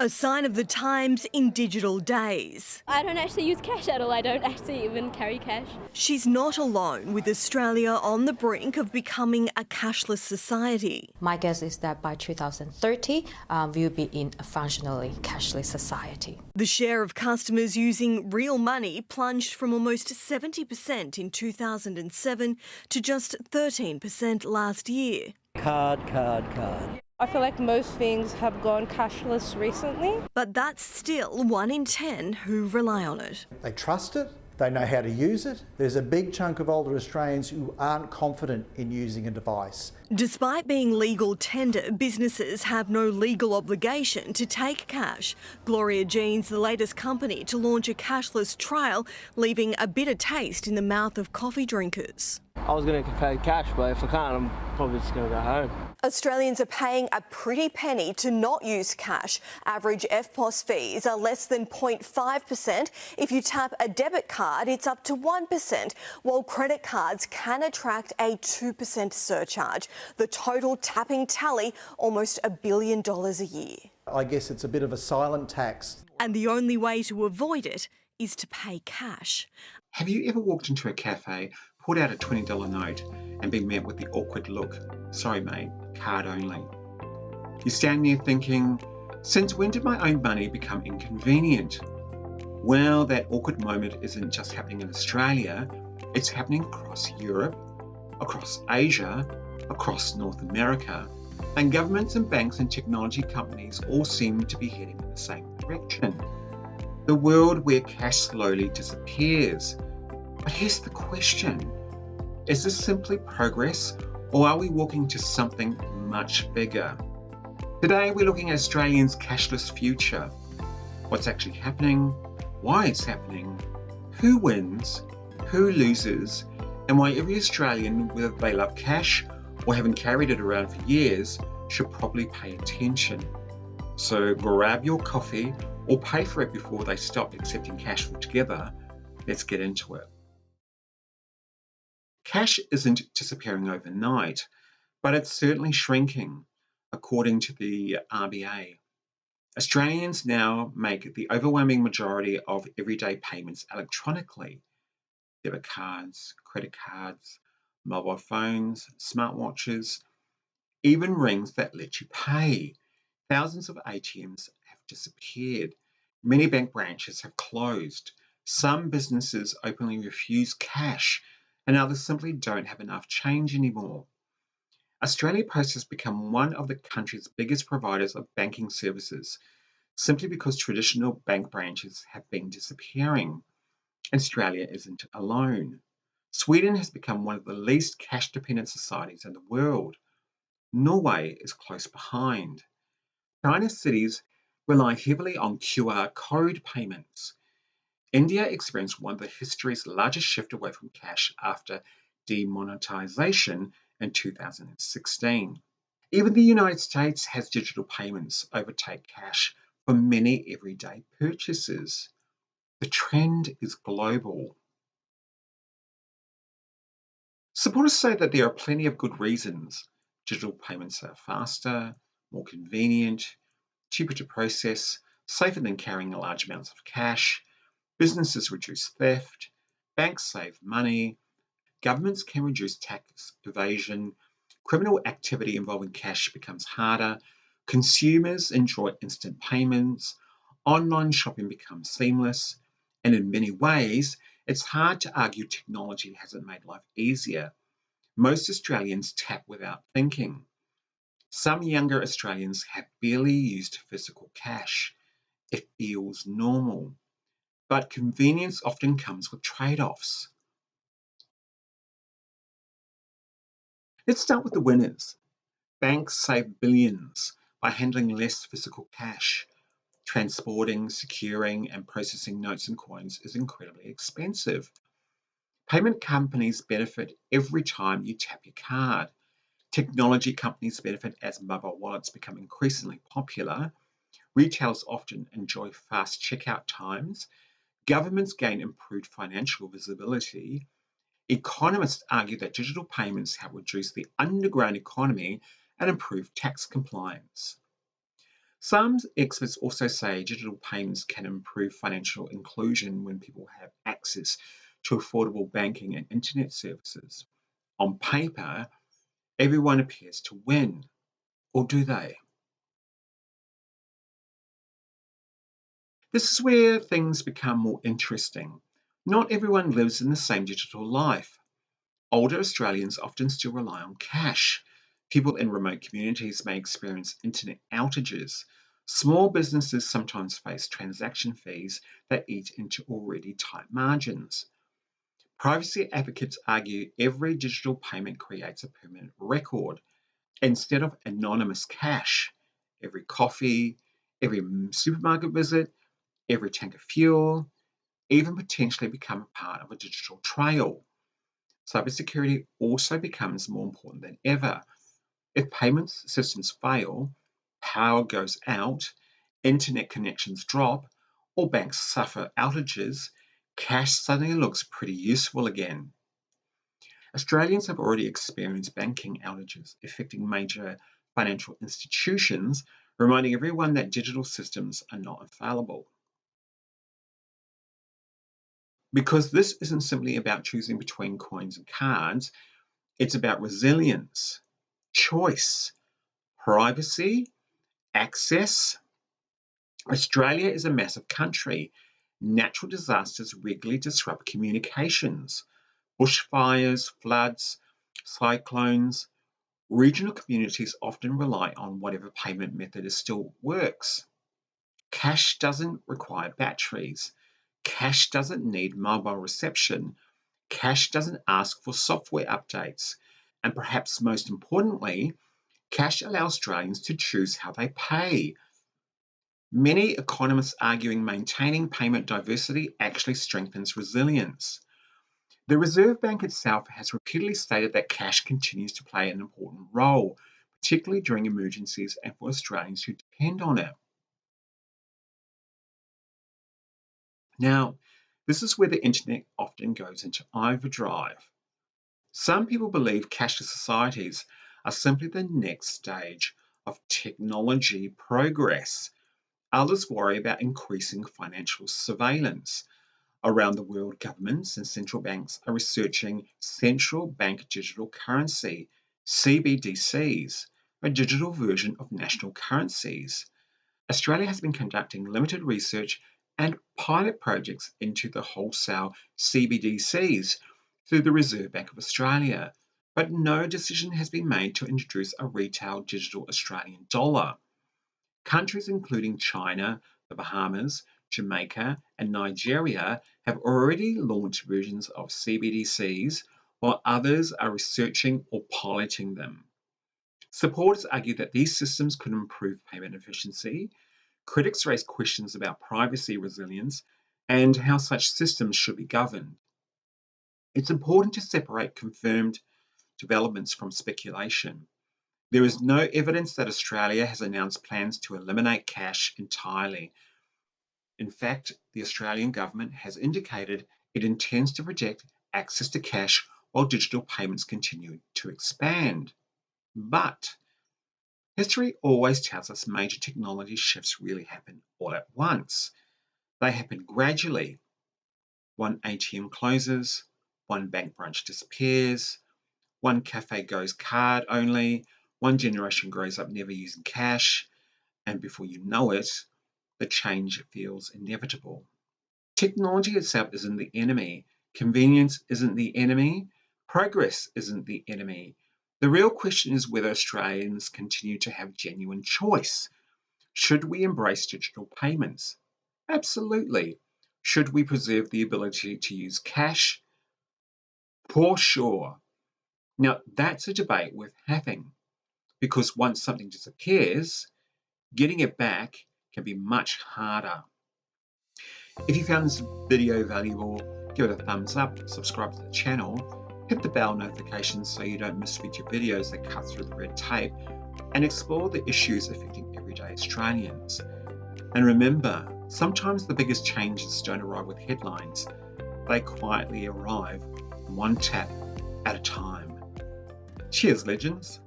A sign of the times in digital days. I don't actually use cash at all. I don't actually even carry cash. She's not alone, with Australia on the brink of becoming a cashless society. My guess is that by 2030, we'll be in a functionally cashless society. The share of customers using real money plunged from almost 70% in 2007 to just 13% last year. Card. I feel like most things have gone cashless recently. But that's still 1 in 10 who rely on it. They trust it, they know how to use it. There's a big chunk of older Australians who aren't confident in using a device. Despite being legal tender, businesses have no legal obligation to take cash. Gloria Jean's the latest company to launch a cashless trial, leaving a bitter taste in the mouth of coffee drinkers. I was going to pay cash, but if I can't, I'm probably just going to go home. Australians are paying a pretty penny to not use cash. Average EFTPOS fees are less than 0.5%. If you tap a debit card, it's up to 1%, while credit cards can attract a 2% surcharge. The total tapping tally, almost $1 billion a year. I guess it's a bit of a silent tax. And the only way to avoid it is to pay cash. Have you ever walked into a cafe, pulled out a $20 note and been met with the awkward look? Sorry mate, card only. You stand there thinking, since when did my own money become inconvenient? Well, that awkward moment isn't just happening in Australia, it's happening across Europe, across Asia, across North America, and governments and banks and technology companies all seem to be heading in the same direction. The world where cash slowly disappears. But here's the question. Is this simply progress, or are we walking to something much bigger? Today we're looking at Australians' cashless future. What's actually happening, why it's happening, who wins, who loses, and why every Australian, whether they love cash or haven't carried it around for years, should probably pay attention. So grab your coffee or pay for it before they stop accepting cash altogether. Let's get into it. Cash isn't disappearing overnight, but it's certainly shrinking, according to the RBA. Australians now make the overwhelming majority of everyday payments electronically. Debit cards, credit cards, mobile phones, smartwatches, even rings that let you pay. Thousands of ATMs have disappeared. Many bank branches have closed. Some businesses openly refuse cash, and others simply don't have enough change anymore. Australia Post has become one of the country's biggest providers of banking services, simply because traditional bank branches have been disappearing. Australia isn't alone. Sweden has become one of the least cash-dependent societies in the world. Norway is close behind. China's cities rely heavily on QR code payments. India experienced one of the history's largest shift away from cash after demonetization in 2016. Even the United States has digital payments overtake cash for many everyday purchases. The trend is global. Supporters say that there are plenty of good reasons. Digital payments are faster, more convenient, cheaper to process, safer than carrying large amounts of cash. Businesses reduce theft, banks save money, governments can reduce tax evasion, criminal activity involving cash becomes harder, consumers enjoy instant payments, online shopping becomes seamless, and in many ways, it's hard to argue technology hasn't made life easier. Most Australians tap without thinking. Some younger Australians have barely used physical cash. It feels normal. But convenience often comes with trade-offs. Let's start with the winners. Banks save billions by handling less physical cash. Transporting, securing, and processing notes and coins is incredibly expensive. Payment companies benefit every time you tap your card. Technology companies benefit as mobile wallets become increasingly popular. Retailers often enjoy fast checkout times. Governments gain improved financial visibility. Economists argue that digital payments have reduced the underground economy and improved tax compliance. Some experts also say digital payments can improve financial inclusion when people have access to affordable banking and internet services. On paper, everyone appears to win, or do they? This is where things become more interesting. Not everyone lives in the same digital life. Older Australians often still rely on cash. People in remote communities may experience internet outages. Small businesses sometimes face transaction fees that eat into already tight margins. Privacy advocates argue every digital payment creates a permanent record. Instead of anonymous cash, every coffee, every supermarket visit, every tank of fuel, even potentially become a part of a digital trail. Cybersecurity also becomes more important than ever. If payment systems fail, power goes out, internet connections drop, or banks suffer outages, cash suddenly looks pretty useful again. Australians have already experienced banking outages affecting major financial institutions, reminding everyone that digital systems are not infallible. Because this isn't simply about choosing between coins and cards, it's about resilience, choice, privacy, access. Australia is a massive country. Natural disasters regularly disrupt communications. Bushfires, floods, cyclones. Regional communities often rely on whatever payment method still works. Cash doesn't require batteries. Cash doesn't need mobile reception. Cash doesn't ask for software updates. And perhaps most importantly, cash allows Australians to choose how they pay. Many economists arguing maintaining payment diversity actually strengthens resilience. The Reserve Bank itself has repeatedly stated that cash continues to play an important role, particularly during emergencies and for Australians who depend on it. Now, this is where the internet often goes into overdrive. Some people believe cashless societies are simply the next stage of technology progress. Others worry about increasing financial surveillance. Around the world, governments and central banks are researching central bank digital currency, CBDCs, a digital version of national currencies. Australia has been conducting limited research and pilot projects into the wholesale CBDCs through the Reserve Bank of Australia, but no decision has been made to introduce a retail digital Australian dollar. Countries including China, the Bahamas, Jamaica, and Nigeria have already launched versions of CBDCs, while others are researching or piloting them. Supporters argue that these systems could improve payment efficiency. Critics raise questions about privacy resilience and how such systems should be governed. It's important to separate confirmed developments from speculation. There is no evidence that Australia has announced plans to eliminate cash entirely. In fact, the Australian government has indicated it intends to protect access to cash while digital payments continue to expand. But history always tells us major technology shifts really happen all at once. They happen gradually. One ATM closes, one bank branch disappears, one cafe goes card only, one generation grows up never using cash, and before you know it, the change feels inevitable. Technology itself isn't the enemy, convenience isn't the enemy, progress isn't the enemy. The real question is whether Australians continue to have genuine choice. Should we embrace digital payments? Absolutely. Should we preserve the ability to use cash? For sure. Now, that's a debate worth having, because once something disappears, getting it back can be much harder. If you found this video valuable, give it a thumbs up, subscribe to the channel, hit the bell notifications so you don't miss future videos that cut through the red tape, and explore the issues affecting everyday Australians. And remember, sometimes the biggest changes don't arrive with headlines. They quietly arrive one tap at a time. Cheers, legends.